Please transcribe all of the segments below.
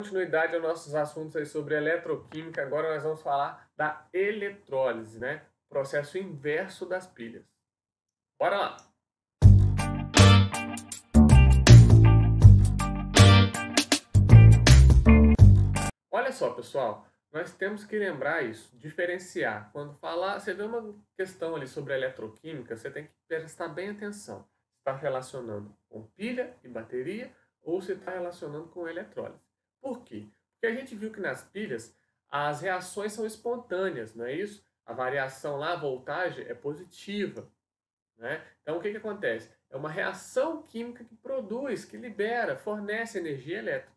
Continuidade aos nossos assuntos aí sobre eletroquímica, agora nós vamos falar da eletrólise, né? Processo inverso das pilhas. Bora lá! Olha só, pessoal, nós temos que lembrar isso, diferenciar. Quando falar, você vê uma questão ali sobre eletroquímica, você tem que prestar bem atenção. Está relacionando com pilha e bateria ou se está relacionando com eletrólise. Por quê? Porque a gente viu que nas pilhas as reações são espontâneas, não é isso? A variação lá, a voltagem, é positiva, né? Então, o que acontece? É uma reação química que produz, que libera, fornece energia elétrica,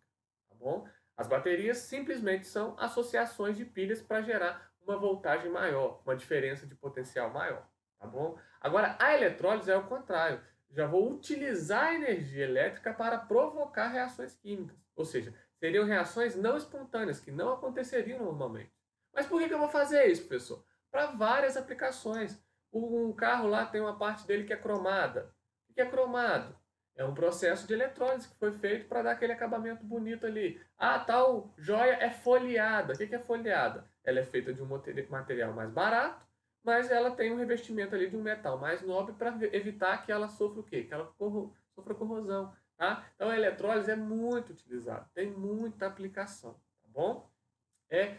tá bom? As baterias simplesmente são associações de pilhas para gerar uma voltagem maior, uma diferença de potencial maior, tá bom? Agora, a eletrólise é o contrário. Já vou utilizar a energia elétrica para provocar reações químicas, ou seja, seriam reações não espontâneas, que não aconteceriam normalmente. Mas por que eu vou fazer isso, professor? Para várias aplicações. Um carro lá tem uma parte dele que é cromada. O que é cromado? É um processo de eletrólise que foi feito para dar aquele acabamento bonito ali. Ah, tal joia é folheada. O que é folheada? Ela é feita de um material mais barato, mas ela tem um revestimento ali de um metal mais nobre para evitar que ela sofra o quê? Que ela sofra corrosão. Tá? Então a eletrólise é muito utilizada, tem muita aplicação. Tá bom? É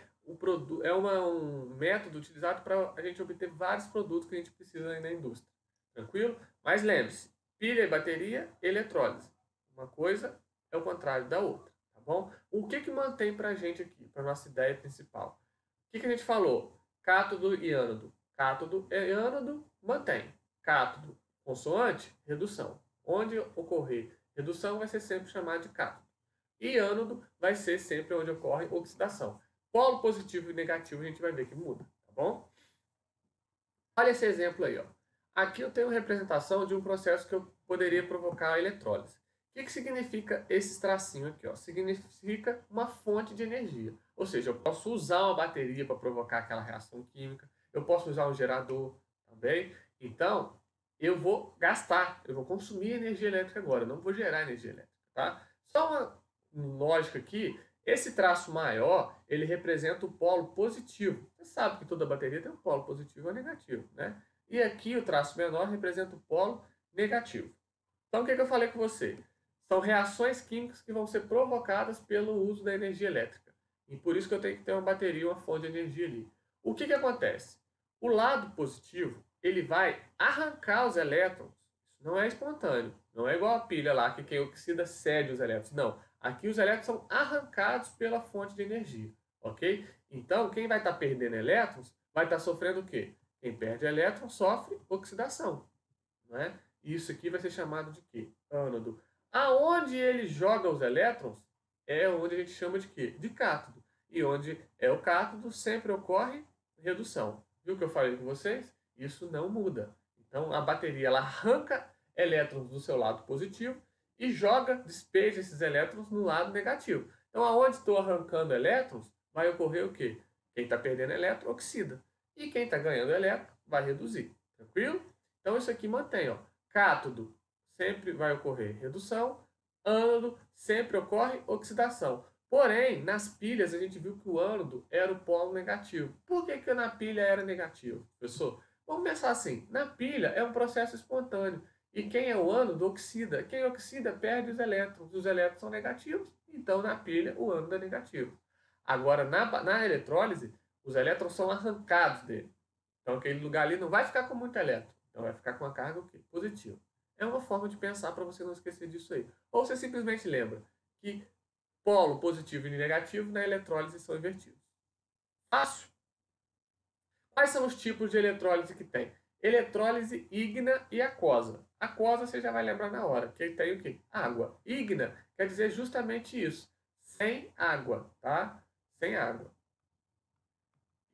um método utilizado para a gente obter vários produtos que a gente precisa aí na indústria. Tranquilo? Mas lembre-se, pilha e bateria, eletrólise. Uma coisa é o contrário da outra, tá bom? O que mantém para a gente aqui, para nossa ideia principal? O que a gente falou? Cátodo e ânodo. Cátodo e ânodo mantém. Cátodo, consoante, redução. Onde ocorrer redução vai ser sempre chamado de cátodo. E ânodo vai ser sempre onde ocorre oxidação. Polo positivo e negativo a gente vai ver que muda, tá bom? Olha esse exemplo aí, ó. Aqui eu tenho representação de um processo que eu poderia provocar a eletrólise. O que significa esse tracinho aqui? Ó? Significa uma fonte de energia. Ou seja, eu posso usar uma bateria para provocar aquela reação química, eu posso usar um gerador também. Então, eu vou gastar, eu vou consumir energia elétrica agora, eu não vou gerar energia elétrica, tá? Só uma lógica aqui, esse traço maior, ele representa o polo positivo. Você sabe que toda bateria tem um polo positivo ou negativo, né? E aqui o traço menor representa o polo negativo. Então, o que eu falei com você? São reações químicas que vão ser provocadas pelo uso da energia elétrica. E por isso que eu tenho que ter uma bateria, uma fonte de energia ali. O que acontece? O lado positivo, ele vai arrancar os elétrons. Isso não é espontâneo. Não é igual a pilha lá, que quem oxida cede os elétrons. Não. Aqui os elétrons são arrancados pela fonte de energia. Ok? Então, quem vai estar perdendo elétrons vai estar sofrendo o quê? Quem perde elétrons sofre oxidação. Não é? Isso aqui vai ser chamado de quê? Ânodo. Aonde ele joga os elétrons é onde a gente chama de quê? De cátodo. E onde é o cátodo sempre ocorre redução. Viu o que eu falei com vocês? Isso não muda. Então a bateria ela arranca elétrons do seu lado positivo e joga, despeja esses elétrons no lado negativo. Então aonde estou arrancando elétrons, vai ocorrer o quê? Quem está perdendo elétron oxida. E quem está ganhando elétron vai reduzir. Tranquilo? Então isso aqui mantém, ó. Cátodo sempre vai ocorrer redução, ânodo sempre ocorre oxidação. Porém, nas pilhas a gente viu que o ânodo era o polo negativo. Por que na pilha era negativo, professor? Vamos pensar assim, na pilha é um processo espontâneo. E quem é o ânodo oxida. Quem oxida perde os elétrons. Os elétrons são negativos, então na pilha o ânodo é negativo. Agora, na eletrólise, os elétrons são arrancados dele. Então aquele lugar ali não vai ficar com muito elétron. Então vai ficar com a carga o quê? Positiva. É uma forma de pensar para você não esquecer disso aí. Ou você simplesmente lembra que polo positivo e negativo na eletrólise são invertidos. Fácil. Quais são os tipos de eletrólise que tem? Eletrólise ígna e aquosa. Aquosa você já vai lembrar na hora, que tem o quê? Água. Ígna quer dizer justamente isso. Sem água, tá? Sem água.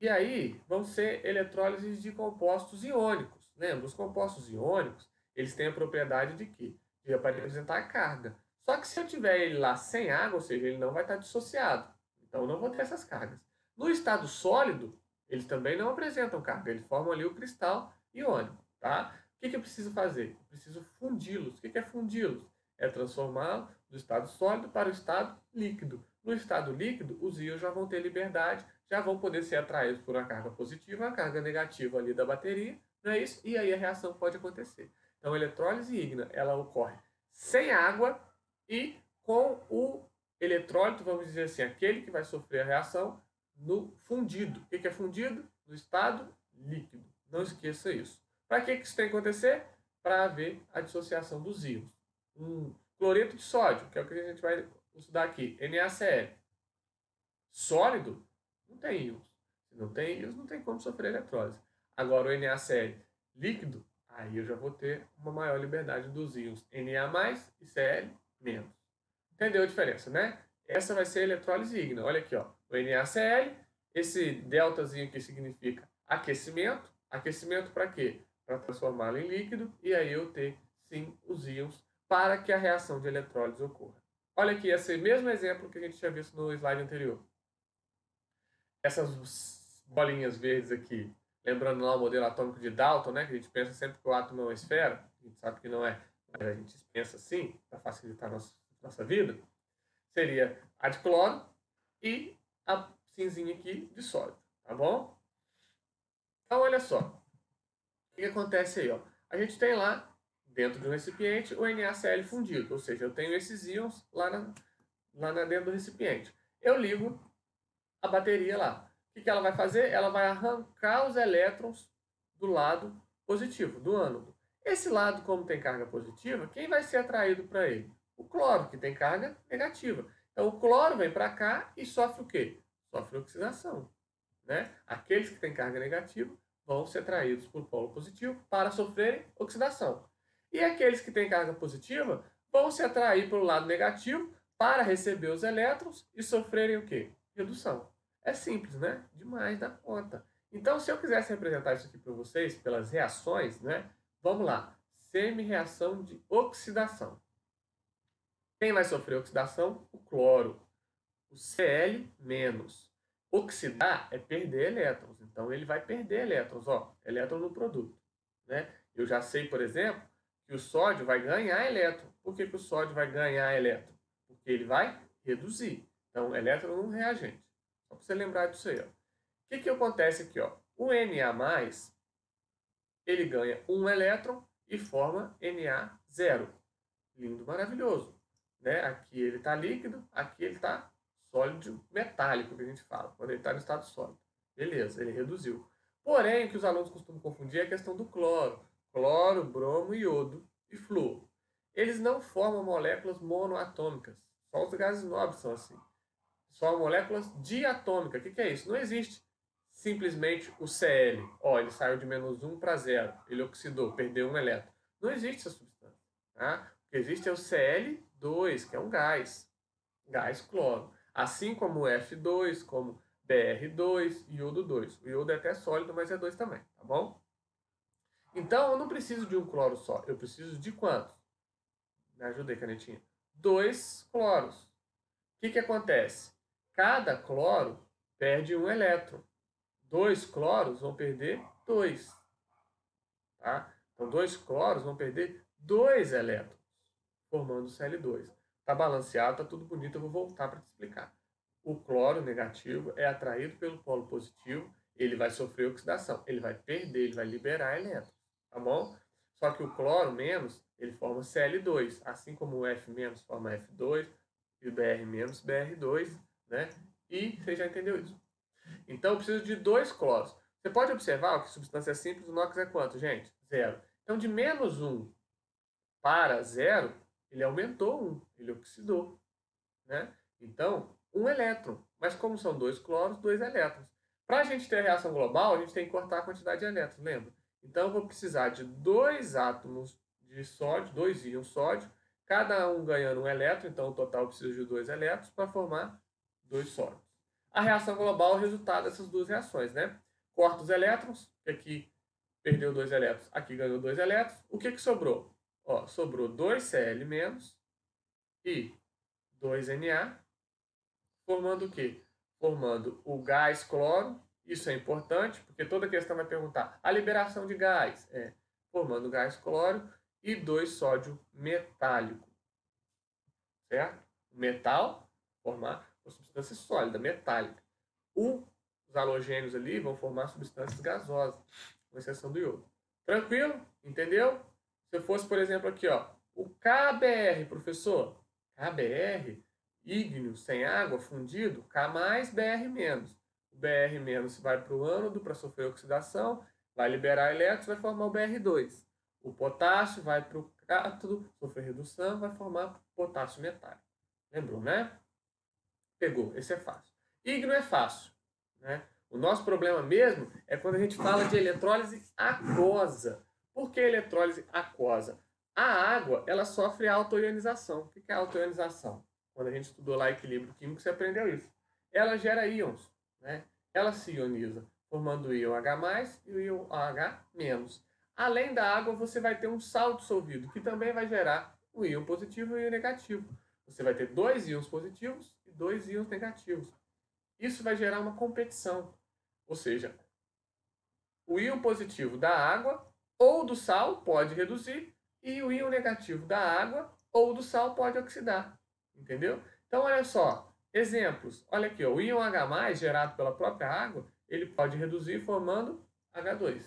E aí vão ser eletrólises de compostos iônicos. Lembra? Os compostos iônicos, eles têm a propriedade de quê? De apresentar carga. Só que se eu tiver ele lá sem água, ou seja, ele não vai estar dissociado. Então, eu não vou ter essas cargas. No estado sólido, eles também não apresentam carga. Eles formam ali o cristal iônico. Tá? O que eu preciso fazer? Eu preciso fundi-los. O que é fundi-los? é transformá-lo do estado sólido para o estado líquido. No estado líquido, os íons já vão ter liberdade, já vão poder ser atraídos por uma carga positiva, uma carga negativa ali da bateria, não é isso? E aí a reação pode acontecer. Então, a eletrólise ígnea, ela ocorre sem água e com o eletrólito, vamos dizer assim, aquele que vai sofrer a reação no fundido. O que é fundido? No estado líquido. Não esqueça isso. Para que isso tem que acontecer? Para haver a dissociação dos íons. Cloreto de sódio, que é o que a gente vai estudar aqui, NaCl. Sólido, não tem íons. Se não tem íons, não tem como sofrer eletrólise. Agora, o NaCl líquido, aí eu já vou ter uma maior liberdade dos íons Na+, e Cl-. Entendeu a diferença, né? Essa vai ser a eletrólise ígnea. Olha aqui, ó. O NaCl, esse deltazinho aqui significa aquecimento. Aquecimento para quê? Para transformá-lo em líquido e aí eu ter, sim, os íons para que a reação de eletrólise ocorra. Olha aqui esse mesmo exemplo que a gente tinha visto no slide anterior. Essas bolinhas verdes aqui, lembrando lá o modelo atômico de Dalton, né, que a gente pensa sempre que o átomo é uma esfera, a gente sabe que não é, mas a gente pensa assim, para facilitar nossa vida, seria a de cloro e a cinzinha aqui de sódio, tá bom? Então, olha só, o que acontece aí, ó? A gente tem lá, dentro de um recipiente, o NaCl fundido, ou seja, eu tenho esses íons lá dentro do recipiente. Eu ligo a bateria lá. O que ela vai fazer? Ela vai arrancar os elétrons do lado positivo, do ânodo. Esse lado, como tem carga positiva, quem vai ser atraído para ele? O cloro, que tem carga negativa. Então, o cloro vem para cá e sofre o quê? Sofre oxidação. Né? Aqueles que têm carga negativa vão ser atraídos por polo positivo para sofrerem oxidação. E aqueles que têm carga positiva vão se atrair pelo lado negativo para receber os elétrons e sofrerem o quê? Redução. É simples, né? Demais da conta. Então, se eu quisesse representar isso aqui para vocês, pelas reações, né? Vamos lá. Semi-reação de oxidação. Quem vai sofrer oxidação? O cloro. O Cl-. Oxidar é perder elétrons. Então, ele vai perder elétrons. Ó, elétron no produto. Né? Eu já sei, por exemplo, que o sódio vai ganhar elétron. Por que o sódio vai ganhar elétron? Porque ele vai reduzir. Então, elétron num reagente. Só para você lembrar disso aí. Ó. O que acontece aqui? Ó? O Na+, ele ganha um elétron e forma Na0. Lindo, maravilhoso. Né? Aqui ele está líquido, aqui ele está sólido metálico, que a gente fala, quando ele está no estado sólido. Beleza, ele reduziu. Porém, o que os alunos costumam confundir é a questão do cloro. Cloro, bromo, iodo e flúor. Eles não formam moléculas monoatômicas. Só os gases nobres são assim. São moléculas diatômicas. O que é isso? Não existe simplesmente o Cl. Ó, ele saiu de -1 para 0. Ele oxidou, perdeu um elétron. Não existe essa substância. Tá? O que existe é o Cl2, que é um gás. Gás cloro. Assim como o F2, como Br2 e iodo 2. O iodo é até sólido, mas é 2 também, tá bom? Então, eu não preciso de um cloro só. Eu preciso de quantos? Me ajuda aí, canetinha. 2 cloros. O que acontece? Cada cloro perde um elétron. 2 cloros vão perder 2. Tá? Então, 2 cloros vão perder 2 elétrons, formando o Cl2. Está balanceado, está tudo bonito, eu vou voltar para te explicar. O cloro negativo é atraído pelo polo positivo, ele vai sofrer oxidação, ele vai perder, ele vai liberar elétrons, tá bom? Só que o cloro menos, ele forma Cl2, assim como o F menos forma F2 e o Br menos Br2, né? E você já entendeu isso. Então, eu preciso de 2 cloros. Você pode observar que substância simples, o NOx é quanto, gente? 0. Então, de -1 para 0, ele aumentou 1, ele oxidou. Né? Então, um elétron. Mas como são 2 cloros, 2 elétrons. Para a gente ter a reação global, a gente tem que cortar a quantidade de elétrons, lembra? Então, eu vou precisar de 2 átomos de sódio, 2 íons sódio, cada um ganhando um elétron, então o total precisa de 2 elétrons para formar 2 sólidos. A reação global é o resultado dessas duas reações, né? Corta os elétrons, que aqui perdeu 2 elétrons, aqui ganhou 2 elétrons. O que sobrou? Ó, sobrou 2 Cl- e 2 Na, formando o quê? Formando o gás cloro. Isso é importante, porque toda questão vai perguntar a liberação de gás. Formando gás cloro e 2 sódio metálico. certo? O metal formar uma substância sólida, metálica. Os halogênios ali vão formar substâncias gasosas, com exceção do iodo. Tranquilo? Entendeu? Se eu fosse, por exemplo, aqui, ó, o KBr, professor, KBr, ígneo sem água, fundido, K mais, Br menos. O Br menos vai para o ânodo para sofrer oxidação, vai liberar elétrons, vai formar o Br2. O potássio vai para o cátodo, sofrer redução, vai formar potássio metálico. Lembrou, né? Pegou, esse é fácil. Ígneo é fácil, né? O nosso problema mesmo é quando a gente fala de eletrólise aquosa. Por que eletrólise aquosa? A água, ela sofre auto-ionização. O que é auto-ionização? Quando a gente estudou lá equilíbrio químico, você aprendeu isso. Ela gera íons, né? Ela se ioniza, formando o íon H+, e o íon H-. Além da água, você vai ter um sal dissolvido, que também vai gerar um íon positivo e um íon negativo. Você vai ter 2 íons positivos e 2 íons negativos. Isso vai gerar uma competição. Ou seja, o íon positivo da água ou do sal pode reduzir e o íon negativo da água ou do sal pode oxidar. Entendeu? Então, olha só. Exemplos. Olha aqui, ó, o íon H+, gerado pela própria água, ele pode reduzir formando H2.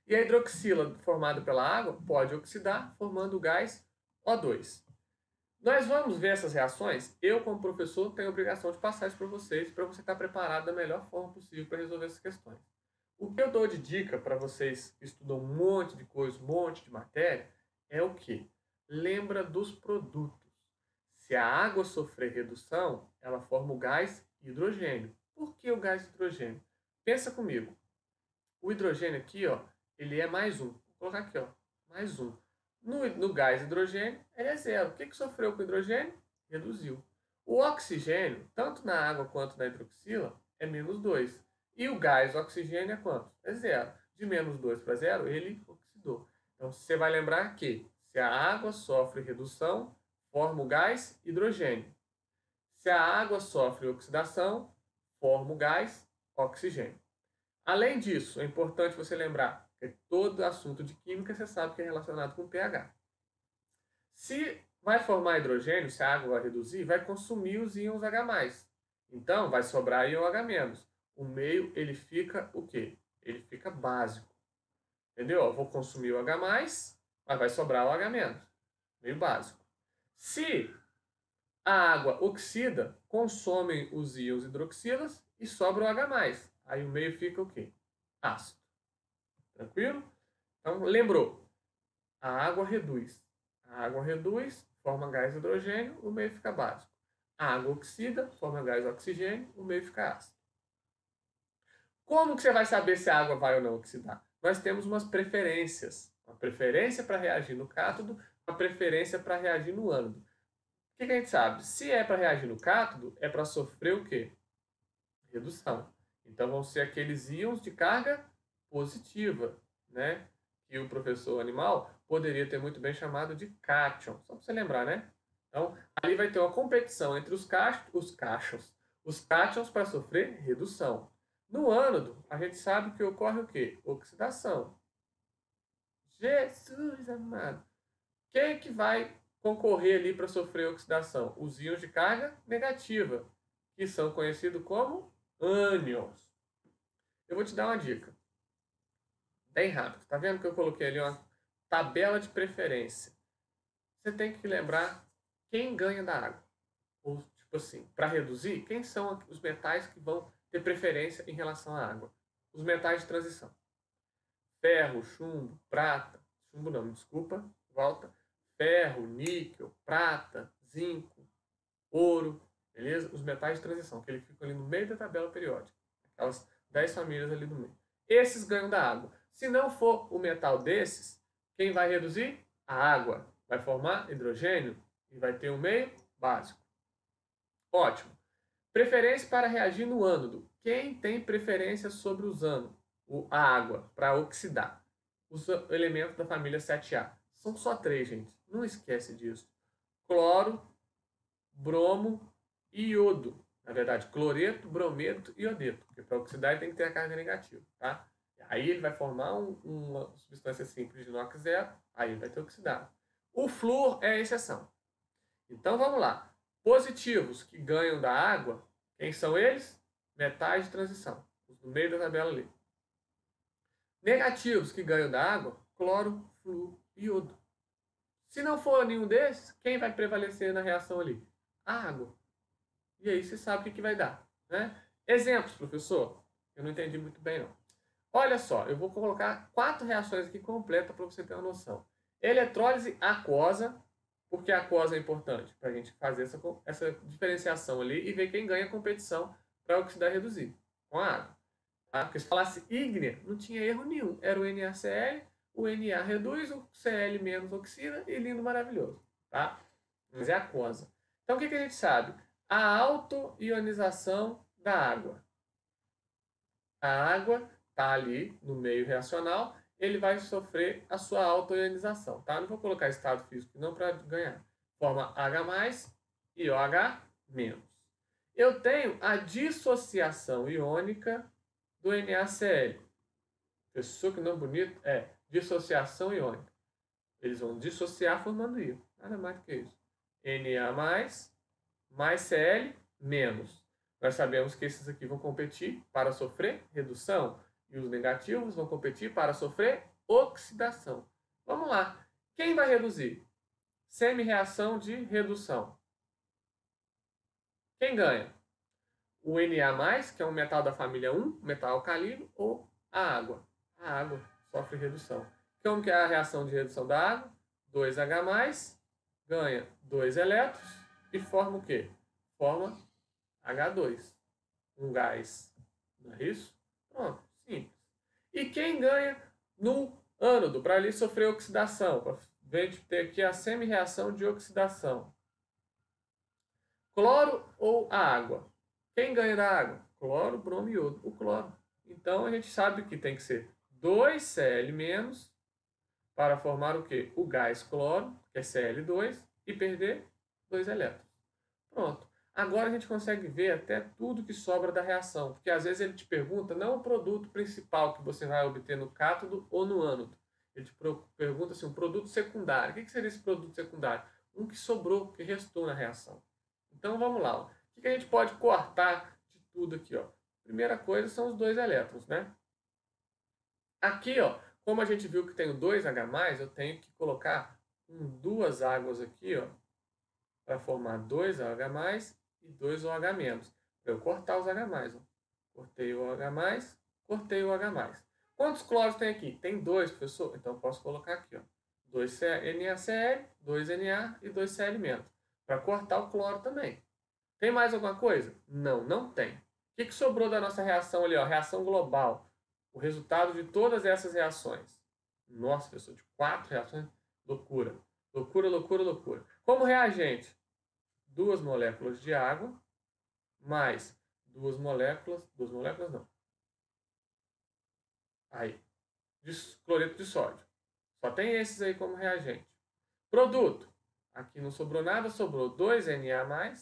E a hidroxila formada pela água pode oxidar formando o gás O2. Nós vamos ver essas reações. Eu, como professor, tenho a obrigação de passar isso para vocês, para você estar preparado da melhor forma possível para resolver essas questões. O que eu dou de dica para vocês que estudam um monte de coisa, um monte de matéria, é o que? Lembra dos produtos. Se a água sofrer redução, ela forma o gás hidrogênio. Por que o gás hidrogênio? Pensa comigo. O hidrogênio aqui, ó, ele é mais um. Vou colocar aqui, ó, mais um. No gás hidrogênio, ele é zero. O que sofreu com o hidrogênio? Reduziu. O oxigênio, tanto na água quanto na hidroxila, é -2. E o gás oxigênio é quanto? É zero. De -2 para zero, ele oxidou. Então, você vai lembrar que se a água sofre redução, forma o gás hidrogênio. Se a água sofre oxidação, forma o gás oxigênio. Além disso, é importante você lembrar que todo assunto de química você sabe que é relacionado com pH. Se vai formar hidrogênio, se a água vai reduzir, vai consumir os íons H+. Então, vai sobrar íon H-. O meio, ele fica o quê? Ele fica básico. Entendeu? Eu vou consumir o H+, mas vai sobrar o H-. Meio básico. Se a água oxida, consomem os íons hidroxilas e sobra o H+. Aí o meio fica o quê? Ácido. Tranquilo? Então, lembrou? A água reduz. A água reduz, forma gás hidrogênio, o meio fica básico. A água oxida, forma gás oxigênio, o meio fica ácido. Como que você vai saber se a água vai ou não oxidar? Nós temos umas preferências. Uma preferência para reagir no cátodo, uma preferência para reagir no ânodo. O que a gente sabe? Se é para reagir no cátodo, é para sofrer o quê? Redução. Então vão ser aqueles íons de carga positiva, né? Que o professor animal poderia ter muito bem chamado de cátion. Só para você lembrar, né? Então, ali vai ter uma competição entre os cátions para sofrer redução. No ânodo, a gente sabe que ocorre o quê? Oxidação. Jesus amado. Quem é que vai concorrer ali para sofrer oxidação? Os íons de carga negativa, que são conhecidos como ânions. Eu vou te dar uma dica. Bem rápido. Tá vendo que eu coloquei ali uma tabela de preferência? Você tem que lembrar quem ganha da água. Ou, tipo assim, para reduzir, quem são os metais que vão ter preferência em relação à água? Os metais de transição. Ferro, chumbo, prata. Chumbo não, me desculpa. Volta. Ferro, níquel, prata, zinco, ouro. Beleza? Os metais de transição, que eles ficam ali no meio da tabela periódica. Aquelas 10 famílias ali no meio. Esses ganham da água. Se não for o metal desses, quem vai reduzir? A água. Vai formar hidrogênio e vai ter um meio básico. Ótimo. Preferência para reagir no ânodo. Quem tem preferência sobre os ânodos? A água, para oxidar. Os elementos da família 7A. São só 3, gente. Não esquece disso. Cloro, bromo e iodo. Na verdade, cloreto, brometo e iodeto. Porque para oxidar ele tem que ter a carga negativa, tá? Aí ele vai formar uma substância simples de NOx zero, aí ele vai ter oxidado. O flúor é a exceção. Então vamos lá. Positivos que ganham da água, quem são eles? Metais de transição, os no meio da tabela ali. Negativos que ganham da água, cloro, flúor e iodo. Se não for nenhum desses, quem vai prevalecer na reação ali? A água. E aí você sabe o que vai dar, né? Exemplos, professor? Eu não entendi muito bem, não. Olha só, eu vou colocar 4 reações aqui completas para você ter uma noção. Eletrólise aquosa, porque a aquosa é importante para a gente fazer essa diferenciação ali e ver quem ganha a competição para oxidar e reduzir com a água. Tá? Porque se falasse ígnea, não tinha erro nenhum. Era o NaCl, o Na reduz, o Cl menos oxida e lindo, maravilhoso. Tá? Mas é aquosa. Então o que a gente sabe? A autoionização da água. A água está ali no meio reacional, ele vai sofrer a sua autoionização. Tá? Não vou colocar estado físico não para ganhar. Forma H+, e OH-. Eu tenho a dissociação iônica do NaCl. Pessoa, que nome bonito, é dissociação iônica. Eles vão dissociar formando íon. Nada mais do que isso. Na+, mais Cl, menos. Nós sabemos que esses aqui vão competir para sofrer redução e os negativos vão competir para sofrer oxidação. Vamos lá. Quem vai reduzir? Semi-reação de redução. Quem ganha? O Na+, que é um metal da família 1, metal alcalino, ou a água? A água sofre redução. Como que é a reação de redução da água? 2H+, ganha 2 elétrons e forma o quê? Forma H2, um gás. Não é isso? Pronto, simples. E quem ganha no ânodo, para ali sofrer oxidação, para ter aqui a semi-reação de oxidação? Cloro ou a água? Quem ganha da água? Cloro, bromo e iodo. O cloro. Então a gente sabe que tem que ser 2Cl- para formar o quê? O gás cloro, que é Cl2, e perder 2 elétrons. Pronto. Agora a gente consegue ver até tudo que sobra da reação, porque às vezes ele te pergunta não o produto principal que você vai obter no cátodo ou no ânodo. Ele te pergunta assim, um produto secundário. O que seria esse produto secundário? Um que sobrou, que restou na reação. Então vamos lá. Ó. O que a gente pode cortar de tudo aqui? Ó? Primeira coisa são os 2 elétrons, né? Aqui, ó, como a gente viu que tem o 2H+, eu tenho que colocar duas águas aqui, ó, para formar 2OH+, e 2OH-. Para eu cortar os H+. Ó. Cortei o OH+, cortei o OH+. Quantos cloros tem aqui? Tem 2, professor. Então eu posso colocar aqui, ó, 2 NaCl, 2 Na e 2 Cl-. Para cortar o cloro também. Tem mais alguma coisa? Não, não tem. O que sobrou da nossa reação ali? Ó? Reação global. O resultado de todas essas reações. Nossa, professor, de 4 reações? Loucura. Loucura, loucura, loucura. Como reagente? 2 moléculas de água mais 2 moléculas não. Aí, de cloreto de sódio. Só tem esses aí como reagente. Produto. Aqui não sobrou nada, sobrou 2 Na+,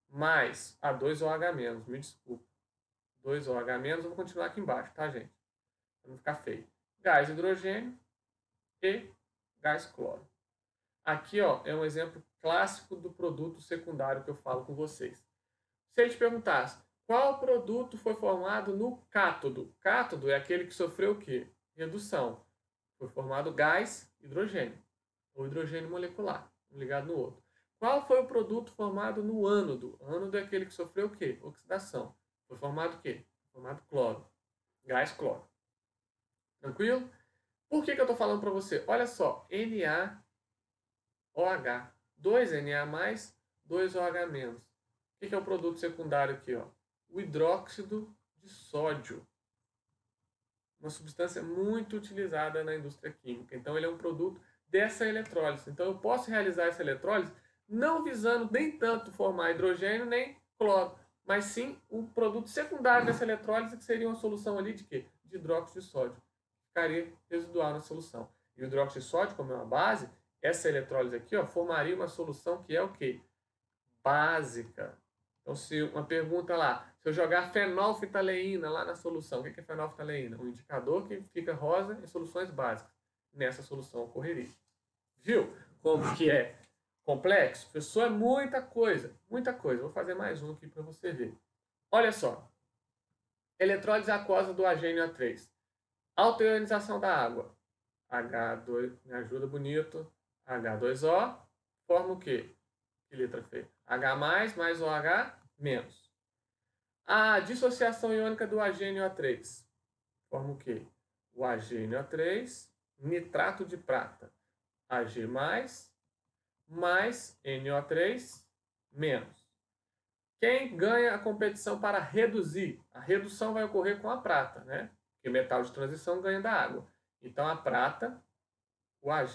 mais a 2OH-, me desculpa. 2OH-, eu vou continuar aqui embaixo, tá, gente? Para não ficar feio. Gás hidrogênio e gás cloro. Aqui, ó, é um exemplo clássico do produto secundário que eu falo com vocês. Se ele te perguntasse, qual produto foi formado no cátodo? Cátodo é aquele que sofreu o quê? Redução. Foi formado gás hidrogênio, ou hidrogênio molecular, um ligado no outro. Qual foi o produto formado no ânodo? Ânodo é aquele que sofreu o quê? Oxidação. Foi formado o quê? Foi formado cloro. Gás cloro. Tranquilo? Por que eu estou falando para você? Olha só, NaOH. 2 Na+, 2 OH-. O que é o produto secundário aqui? Ó? O hidróxido de sódio. Uma substância muito utilizada na indústria química. Então, ele é um produto dessa eletrólise. Então, eu posso realizar essa eletrólise não visando nem tanto formar hidrogênio nem cloro, mas sim um produto secundário dessa eletrólise, que seria uma solução ali de quê? De hidróxido de sódio. Ficaria residual na solução. E o hidróxido de sódio, como é uma base, essa eletrólise aqui, ó, formaria uma solução que é o quê? Básica. Então, se uma pergunta lá, se eu jogar fenolftaleína lá na solução, o que é fenolftaleína? Um indicador que fica rosa em soluções básicas. Nessa solução ocorreria. Viu como que é Complexo? Professor, é muita coisa, muita coisa. Vou fazer mais um aqui para você ver. Olha só. Eletrólise aquosa do HNO3. Alta-ionização da água. H2, me ajuda bonito. H2O, forma o quê? Que letra feia? H+, mais OH, menos. A dissociação iônica do HNO3, forma o quê? O HNO3, nitrato de prata. Ag+, mais NO3, menos. Quem ganha a competição para reduzir? A redução vai ocorrer com a prata, né? Porque o metal de transição ganha da água. Então, a prata, o Ag+,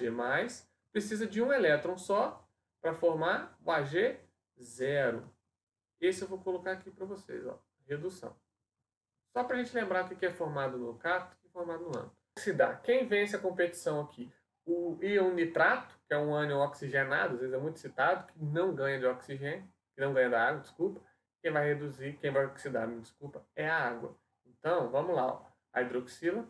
precisa de um elétron só para formar o Ag0. Esse eu vou colocar aqui para vocês, ó, redução. Só para a gente lembrar o que é formado no cátodo e formado no ânodo. Quem vence a competição aqui? O íon nitrato, que é um ânion oxigenado, às vezes é muito citado, que não ganha de oxigênio, que não ganha da água, desculpa. Quem vai reduzir, quem vai oxidar, me desculpa, é a água. Então, vamos lá, ó. A hidroxila.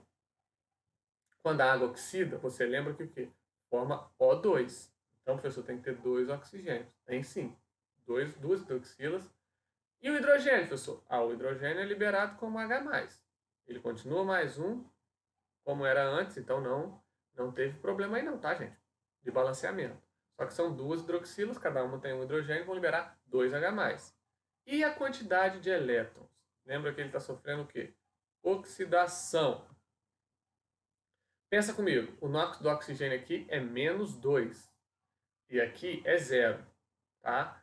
Quando a água oxida, você lembra que o quê? Forma O2. Então, professor, tem que ter 2 oxigênios. Tem sim. Duas hidroxilas. E o hidrogênio, professor? O hidrogênio é liberado como H+. Ele continua mais um, como era antes, então não teve problema aí não, tá, gente? De balanceamento. Só que são 2 hidroxilas, cada uma tem um hidrogênio, vão liberar 2H+. E a quantidade de elétrons? Lembra que ele está sofrendo o quê? Oxidação. Pensa comigo, o NOx do oxigênio aqui é -2 e aqui é 0, tá?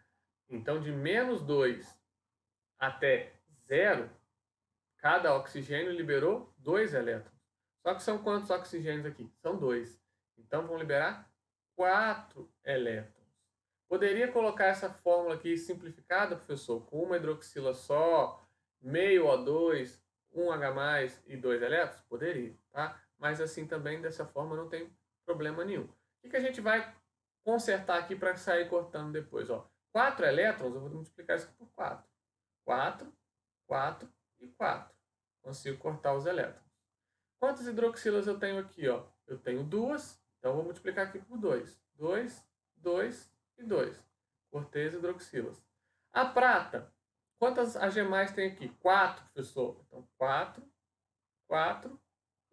Então, de -2 até 0, cada oxigênio liberou 2 elétrons. Só que são quantos oxigênios aqui? São 2. Então, vão liberar 4 elétrons. Poderia colocar essa fórmula aqui simplificada, professor, com uma hidroxila só, meio O2, 1H+, e 2 elétrons? Poderia, tá? Mas assim também, dessa forma, não tem problema nenhum. O que a gente vai consertar aqui para sair cortando depois? Ó, 4 elétrons, eu vou multiplicar isso aqui por 4. 4, 4 e 4. Consigo cortar os elétrons. Quantas hidroxilas eu tenho aqui? Ó? Eu tenho 2, então eu vou multiplicar aqui por 2. 2, 2 e 2. Cortei as hidroxilas. A prata, quantas Ag+ tem aqui? 4, professor. Então, 4, 4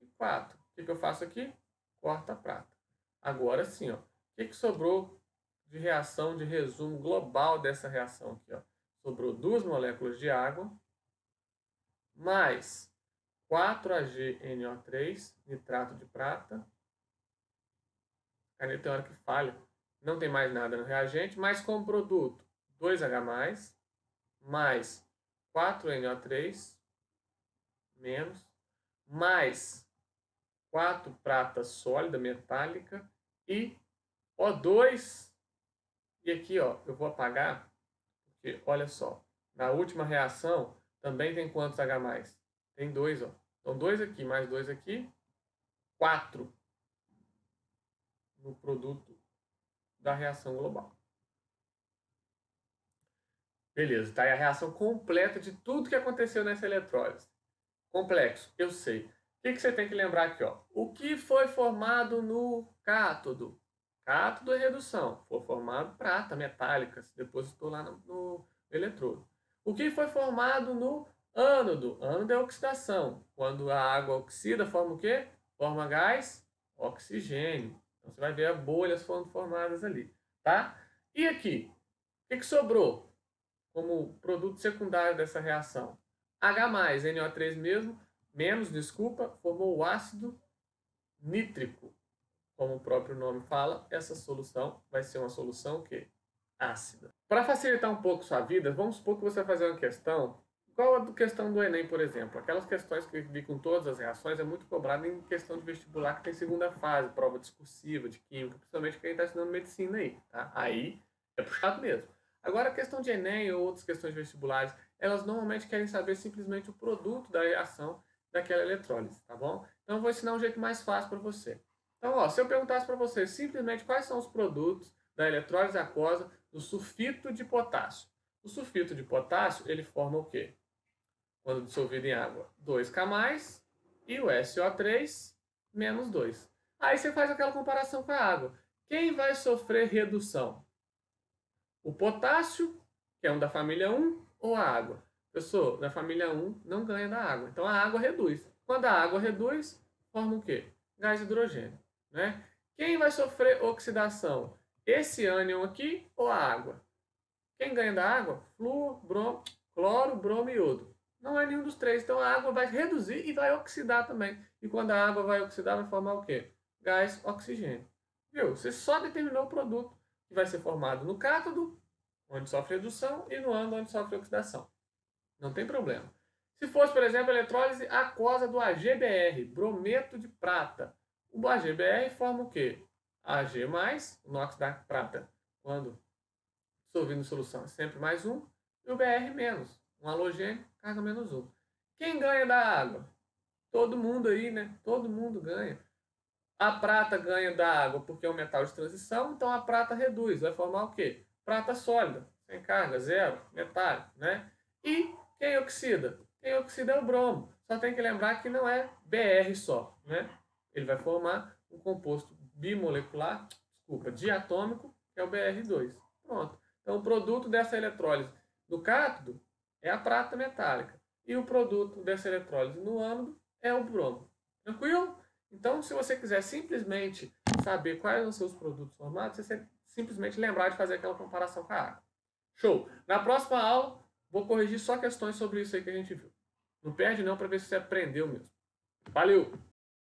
e 4. O que eu faço aqui? Corta a prata. Agora sim, ó. O que sobrou de reação, de resumo global dessa reação aqui? Ó? Sobrou 2 moléculas de água, mais 4AgNO3, nitrato de prata. A caneta tem hora que falha. Não tem mais nada no reagente, mas como produto, 2H+, mais 4NO3, menos, mais 4 prata sólida, metálica, e O2. E aqui, ó, eu vou apagar, porque, olha só, na última reação, também tem quantos H+? Tem 2, ó. Então, 2 aqui, mais 2 aqui, 4 no produto da reação global. Beleza, tá aí a reação completa de tudo que aconteceu nessa eletrólise. Complexo, eu sei. O que você tem que lembrar aqui? Ó? O que foi formado no cátodo? Cátodo é redução. Foi formado prata metálica, se depositou lá no eletrodo. O que foi formado no ânodo? Ânodo é oxidação. Quando a água oxida, forma o quê? Forma gás oxigênio. Então você vai ver as bolhas foram formadas ali. Tá? E aqui? O que sobrou como produto secundário dessa reação? H+, NO3 mesmo, menos, desculpa, formou o ácido nítrico. Como o próprio nome fala, essa solução vai ser uma solução que ácida. Para facilitar um pouco sua vida, vamos supor que você vai fazer uma questão, igual a questão do Enem, por exemplo. Aquelas questões que vi com todas as reações é muito cobrada em questão de vestibular, que tem segunda fase, prova discursiva, de química, principalmente quem está estudando medicina aí. Tá? Aí é puxado mesmo. Agora, a questão de Enem ou outras questões vestibulares, elas normalmente querem saber simplesmente o produto da reação daquela eletrólise, tá bom? Então, eu vou ensinar um jeito mais fácil para você. Então, ó, se eu perguntasse para você simplesmente quais são os produtos da eletrólise aquosa do sulfito de potássio. O sulfito de potássio, ele forma o quê? Quando dissolvido em água, 2K+, e o SO3, menos 2. Aí você faz aquela comparação com a água. Quem vai sofrer redução? O potássio, que é um da família 1, ou a água? Professor, da família 1 não ganha da água. Então a água reduz. Quando a água reduz, forma o quê? Gás hidrogênio. Né? Quem vai sofrer oxidação? Esse ânion aqui ou a água? Quem ganha da água? Flúor, cloro, bromo e iodo. Não é nenhum dos três. Então a água vai reduzir e vai oxidar também. E quando a água vai oxidar, vai formar o quê? Gás oxigênio. Viu? Você só determinou o produto que vai ser formado no cátodo, onde sofre redução, e no ânodo, onde sofre oxidação. Não tem problema. Se fosse, por exemplo, a eletrólise aquosa do AgBr, brometo de prata. O AgBr forma o quê? Ag+, o NOx da prata, quando dissolvido em solução, é sempre mais um, e o Br menos, um halogênio, carga menos um. Quem ganha da água? Todo mundo aí, né? Todo mundo ganha. A prata ganha da água porque é um metal de transição, então a prata reduz, vai formar o quê? Prata sólida, sem carga, zero, metálico, né? E quem oxida? Quem oxida é o bromo. Só tem que lembrar que não é Br só, né? Ele vai formar um composto bimolecular, desculpa, diatômico, que é o Br2. Pronto. Então o produto dessa eletrólise no cátodo é a prata metálica. E o produto dessa eletrólise no ânodo é o bromo. Tranquilo? Então, se você quiser simplesmente saber quais são os seus produtos formados, você simplesmente lembrar de fazer aquela comparação com a água. Show! Na próxima aula, vou corrigir só questões sobre isso aí que a gente viu. Não perde não para ver se você aprendeu mesmo. Valeu!